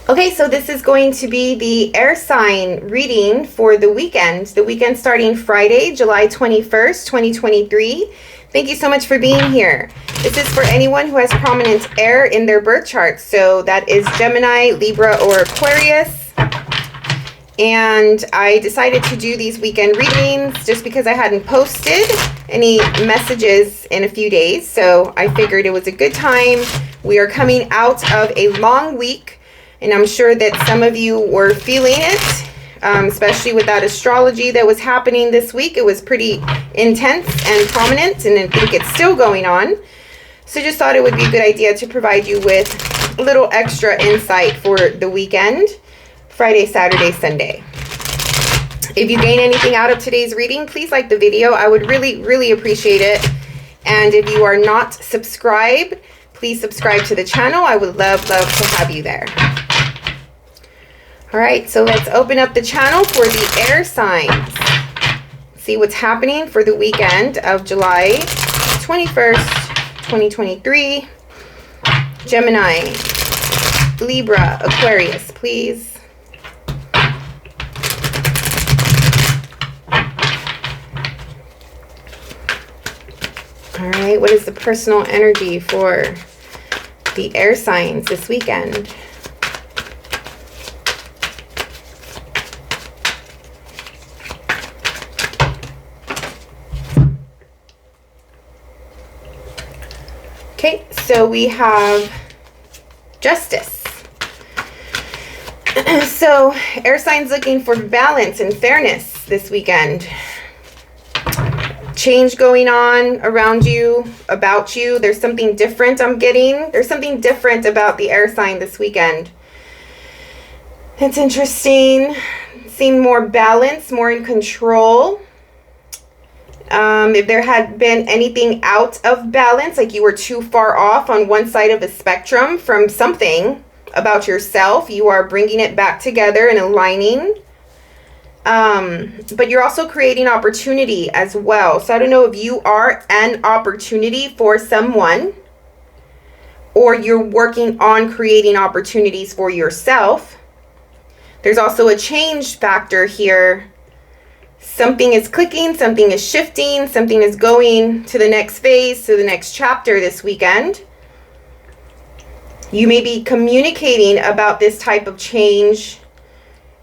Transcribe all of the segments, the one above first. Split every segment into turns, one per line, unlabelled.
Okay, so this is going to be the air sign reading for the weekend starting Friday, July 21st, 2023. Thank you so much for being here. This is for anyone who has prominent air in their birth chart. So that is Gemini, Libra, or Aquarius. And I decided to do these weekend readings just because I hadn't posted any messages in a few days. So I figured it was a good time. We are coming out of a long week. And I'm sure that some of you were feeling it, especially with that astrology that was happening this week. It was pretty intense and prominent, and I think it's still going on. So just thought it would be a good idea to provide you with a little extra insight for the weekend, Friday, Saturday, Sunday. If you gain anything out of today's reading, please like the video. I would really, really appreciate it. And if you are not subscribed, please subscribe to the channel. I would love to have you there. All right, so let's open up the channel for the air signs. See what's happening for the weekend of July 21st, 2023. Gemini, Libra, Aquarius, please. All right, what is the personal energy for the air signs this weekend? Okay, so we have Justice. So air signs looking for balance and fairness this weekend. Change going on around you, about you. There's something different I'm getting. There's something different about the air sign this weekend. It's interesting. Seem more balanced, more in control. If there had been anything out of balance, like you were too far off on one side of the spectrum from something about yourself, you are bringing it back together and aligning. But you're also creating opportunity as well. So I don't know if you are an opportunity for someone, or you're working on creating opportunities for yourself. There's also a change factor here. Something is clicking, something is shifting, something is going to the next phase, to the next chapter this weekend. You may be communicating about this type of change.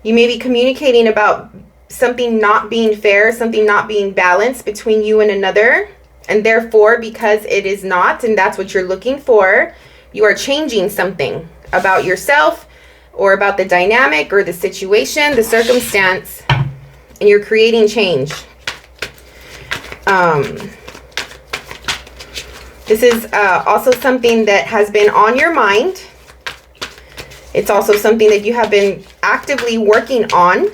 You may be communicating about something not being fair, something not being balanced between you and another. And therefore, because it is not, and that's what you're looking for, you are changing something about yourself or about the dynamic or the situation, the circumstance. And you're creating change. This is also something that has been on your mind. It's also something that you have been actively working on.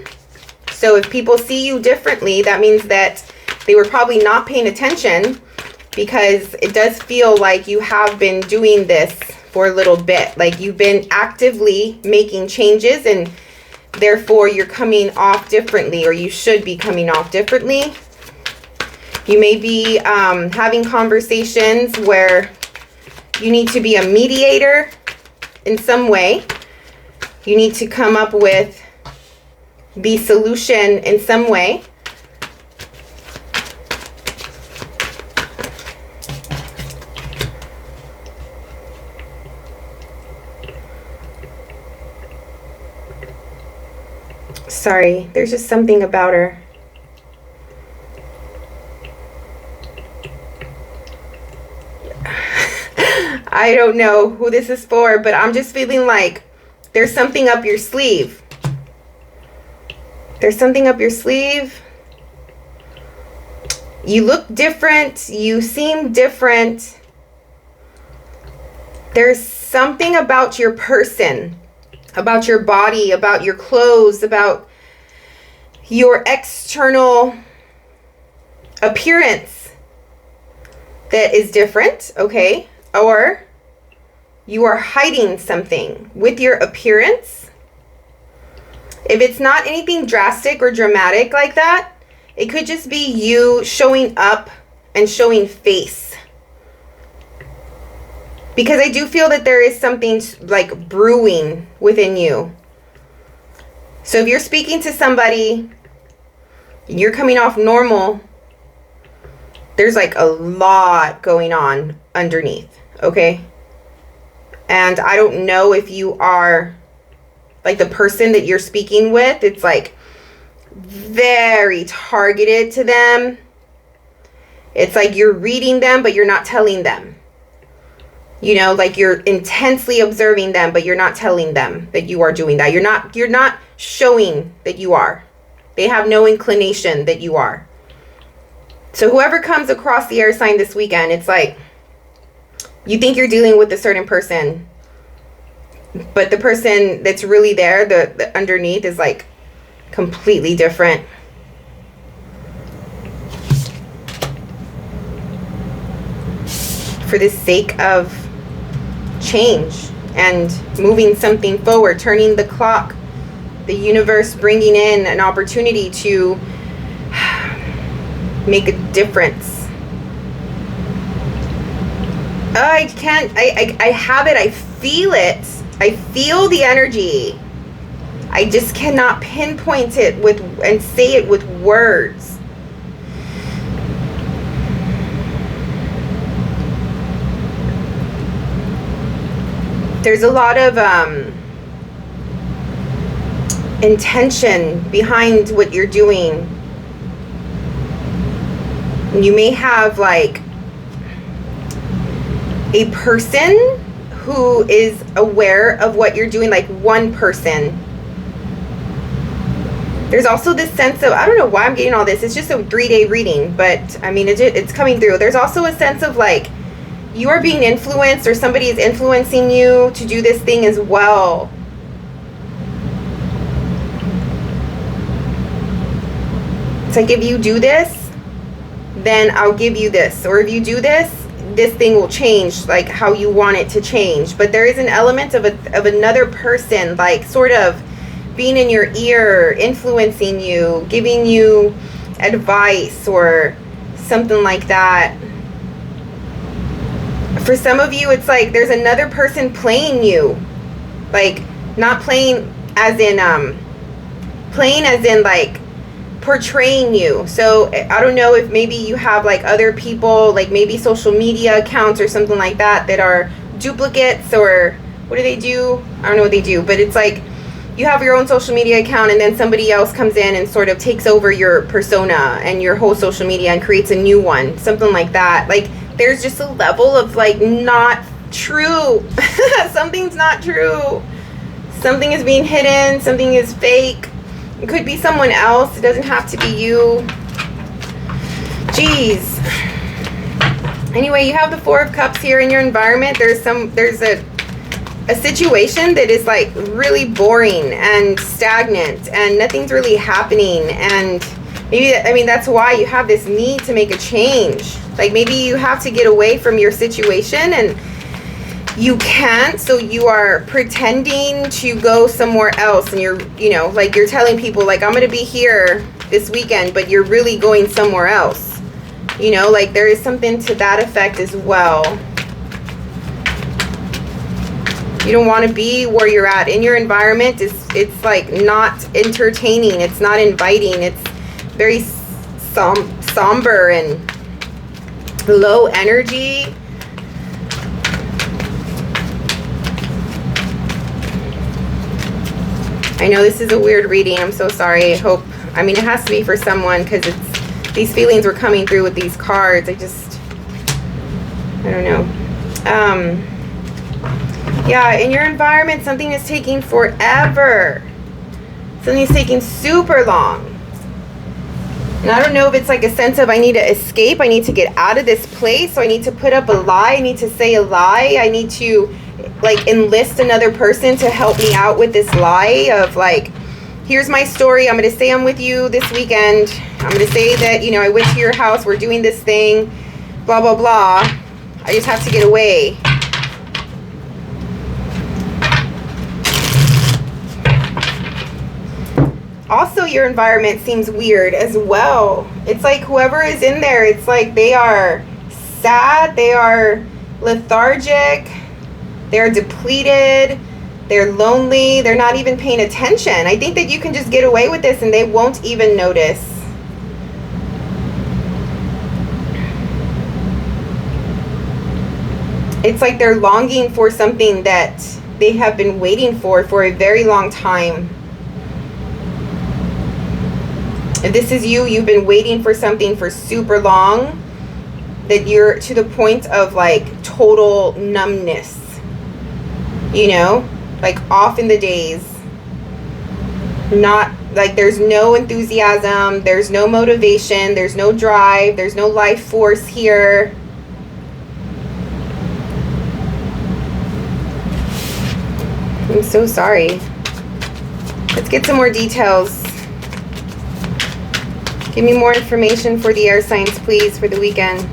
So if people see you differently, that means that they were probably not paying attention, because it does feel like you have been doing this for a little bit. Like you've been actively making changes, and therefore you're coming off differently, or you should be coming off differently. You may be having conversations where you need to be a mediator in some way. You need to come up with the solution in some way. Sorry, there's just something about her. I don't know who this is for, but I'm just feeling like there's something up your sleeve. There's something up your sleeve. You look different. You seem different. There's something about your person, about your body, about your clothes, about your external appearance that is different, okay? Or you are hiding something with your appearance. If it's not anything drastic or dramatic like that, it could just be you showing up and showing face. Because I do feel that there is something like brewing within you. So if you're speaking to somebody, you're coming off normal, there's like a lot going on underneath, okay? And I don't know if you are like the person that you're speaking with, it's like very targeted to them. It's like you're reading them, but you're not telling them. You know, like you're intensely observing them, but you're not telling them that you are doing that. You're not showing that you are. They have no inclination that you are. So whoever comes across the air sign this weekend, it's like you think you're dealing with a certain person, but the person that's really there, the underneath, is like completely different. For the sake of change and moving something forward, turning the clock, the universe bringing in an opportunity to make a difference. I have it. I feel it. I feel the energy. I just cannot pinpoint it and say it with words. There's a lot of intention behind what you're doing. You may have like a person who is aware of what you're doing, like one person. There's also this sense of, I don't know why I'm getting all this. It's just a 3-day reading, but I mean, it's coming through. There's also a sense of like you are being influenced, or somebody is influencing you to do this thing as well. It's like, if you do this, then I'll give you this. Or if you do this, this thing will change, like how you want it to change. But there is an element of another person, like sort of being in your ear, influencing you, giving you advice or something like that. For some of you, it's like there's another person playing you. Like, not playing as in like portraying you. So I don't know if maybe you have like other people, like maybe social media accounts or something like that are duplicates, or what do they do? I don't know what they do, but it's like you have your own social media account and then somebody else comes in and sort of takes over your persona and your whole social media and creates a new one, something like that. Like, there's just a level of like not true. Something's not true. Something is being hidden. Something is fake. It could be someone else. It doesn't have to be you. Jeez. Anyway, you have the 4 of Cups here in your environment. There's a situation that is like really boring and stagnant and nothing's really happening. And maybe, I mean, that's why you have this need to make a change. Like, maybe you have to get away from your situation and you can't, so you are pretending to go somewhere else, and you're, you know, like you're telling people like, I'm gonna be here this weekend, but you're really going somewhere else. You know, like there is something to that effect as well. You don't want to be where you're at in your environment. It's like not entertaining. It's not inviting. It's very somber and low energy. I know this is a weird reading. I'm so sorry. I mean, it has to be for someone, because these feelings were coming through with these cards. I don't know. Yeah, in your environment, something is taking forever. Something is taking super long. And I don't know if it's like a sense of, I need to escape, I need to get out of this place, so I need to put up a lie, I need to say a lie, I need to like enlist another person to help me out with this lie of like, here's my story, I'm going to say I'm with you this weekend, I'm going to say that, you know, I went to your house, we're doing this thing, blah, blah, blah. I just have to get away. Also, your environment seems weird as well. It's like whoever is in there, it's like they are sad, they are lethargic, They're depleted. They're lonely. They're not even paying attention. I think that you can just get away with this and they won't even notice. It's like they're longing for something that they have been waiting for a very long time. If this is you, you've been waiting for something for super long, that you're to the point of like total numbness, you know, like off in the days, not like there's no enthusiasm, there's no motivation, there's no drive, there's no life force here. I'm so sorry. Let's get some more details. Give me more information for the air signs, please, for the weekend.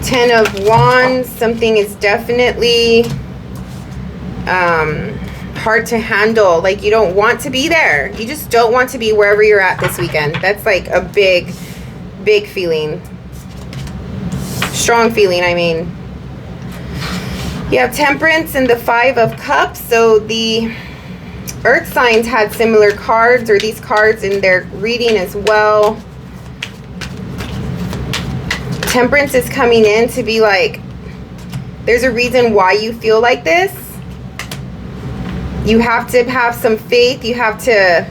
10 of Wands. Something is definitely hard to handle. Like you don't want to be there. You just don't want to be wherever you're at this weekend. That's like a big feeling. Strong feeling, I mean. You have Temperance and the 5 of Cups. So the Earth signs had similar cards, or these cards in their reading as well. Temperance is coming in to be like, there's a reason why you feel like this. You have to have some faith. You have to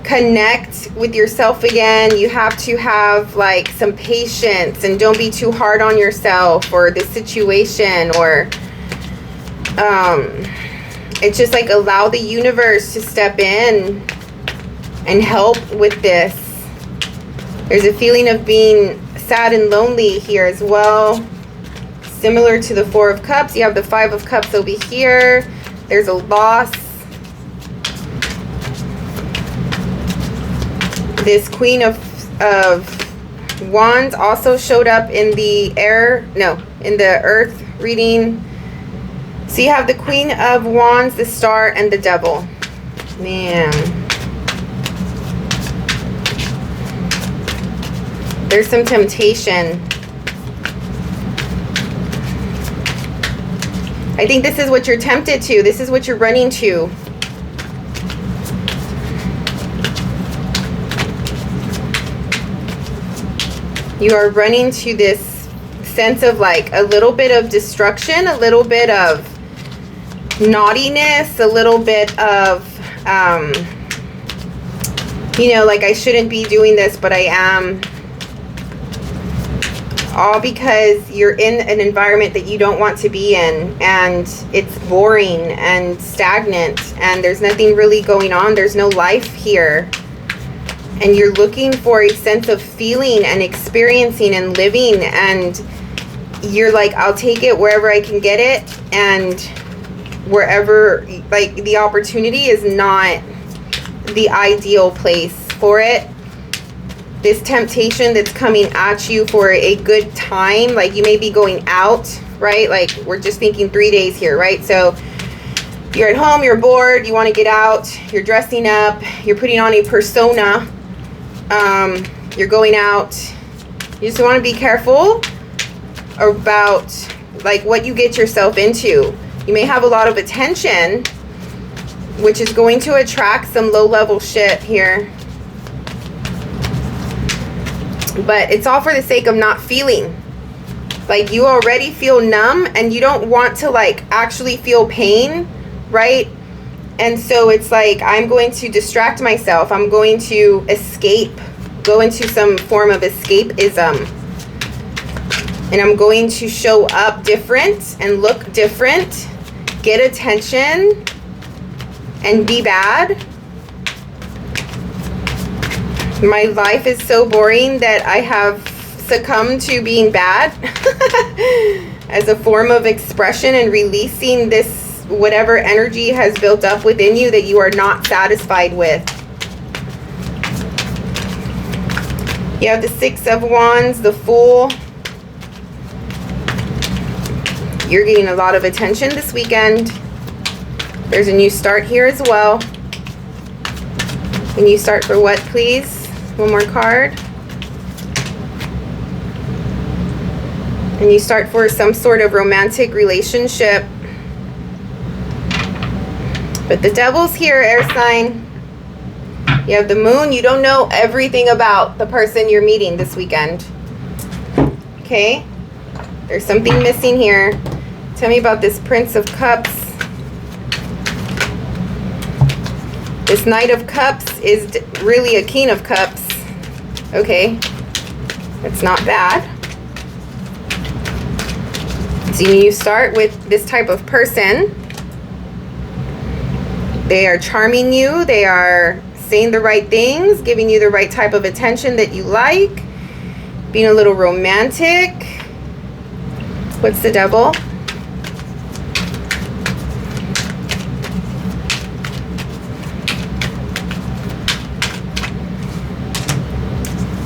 connect with yourself again. You have to have like some patience and don't be too hard on yourself or the situation, or it's just like allow the universe to step in and help with this. There's a feeling of being sad and lonely here as well. Similar to the 4 of Cups, you have the 5 of Cups over here. There's a loss. This Queen of Wands also showed up in the in the Earth reading. So you have the Queen of Wands, the Star, and the Devil. Man. There's some temptation. I think this is what you're tempted to. This is what you're running to. You are running to this sense of like a little bit of destruction, a little bit of naughtiness, a little bit of, you know, like I shouldn't be doing this, but I am. All because you're in an environment that you don't want to be in, and it's boring and stagnant and there's nothing really going on. There's no life here. And you're looking for a sense of feeling and experiencing and living, and you're like, I'll take it wherever I can get it, and wherever, like, the opportunity is not the ideal place for it. This temptation that's coming at you for a good time, like you may be going out, right? Like we're just thinking 3 days here, right? So you're at home, you're bored, you want to get out, you're dressing up, you're putting on a persona, you're going out. You just want to be careful about like what you get yourself into. You may have a lot of attention, which is going to attract some low-level shit here. But it's all for the sake of not feeling. Like you already feel numb and you don't want to like actually feel pain, right? And so it's like, I'm going to distract myself. I'm going to escape, go into some form of escapism. And I'm going to show up different and look different, get attention, and be bad. My life is so boring that I have succumbed to being bad as a form of expression and releasing this, whatever energy has built up within you that you are not satisfied with. You have the 6 of Wands, the Fool. You're getting a lot of attention this weekend. There's a new start here as well. A new start for what, please? One more card. and you start for some sort of romantic relationship. But the devil's here, air sign. You have the moon. You don't know everything about the person you're meeting this weekend. Okay? There's something missing here. Tell me about this Prince of Cups. This Knight of Cups is really a King of Cups. Okay. That's not bad. So you start with this type of person. They are charming you. They are saying the right things, giving you the right type of attention that you like, being a little romantic. What's the devil?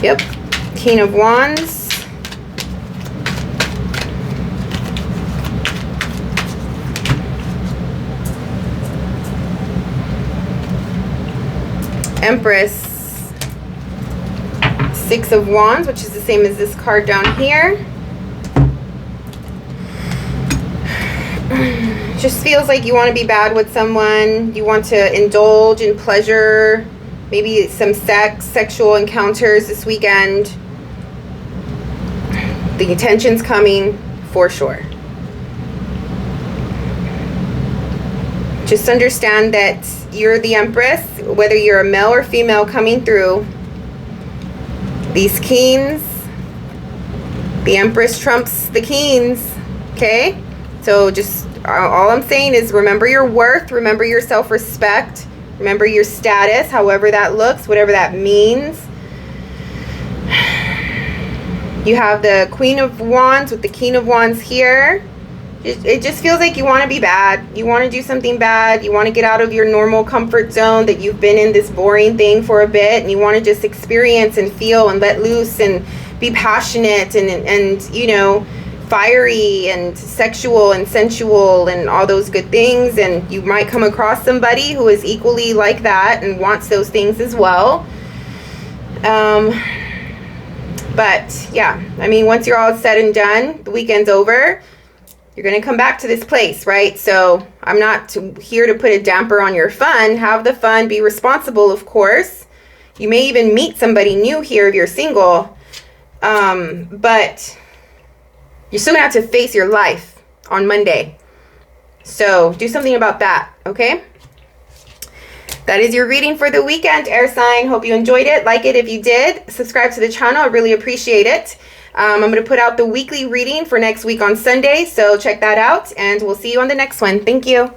Yep, King of Wands. Empress. Six of Wands, which is the same as this card down here. Just feels like you want to be bad with someone. You want to indulge in pleasure. Maybe some sexual encounters this weekend. The attention's coming for sure. Just understand that you're the Empress, whether you're a male or female coming through. These Kings, the Empress trumps the Kings, okay? So just all I'm saying is remember your worth, remember your self-respect, remember your status, however that looks, whatever that means. You have the Queen of Wands with the King of Wands here. It just feels like you want to be bad. You want to do something bad. You want to get out of your normal comfort zone that you've been in this boring thing for a bit. And you want to just experience and feel and let loose and be passionate and you know, fiery and sexual and sensual and all those good things. And you might come across somebody who is equally like that and wants those things as well. But yeah, I mean, once you're all said and done, the weekend's over. You're going to come back to this place, right? So I'm not here to put a damper on your fun. Have the fun. Be responsible, of course. You may even meet somebody new here if you're single. But you're still going to have to face your life on Monday. So do something about that, okay? That is your reading for the weekend, air sign. Hope you enjoyed it. Like it if you did. Subscribe to the channel. I really appreciate it. I'm going to put out the weekly reading for next week on Sunday, so check that out, and we'll see you on the next one. Thank you.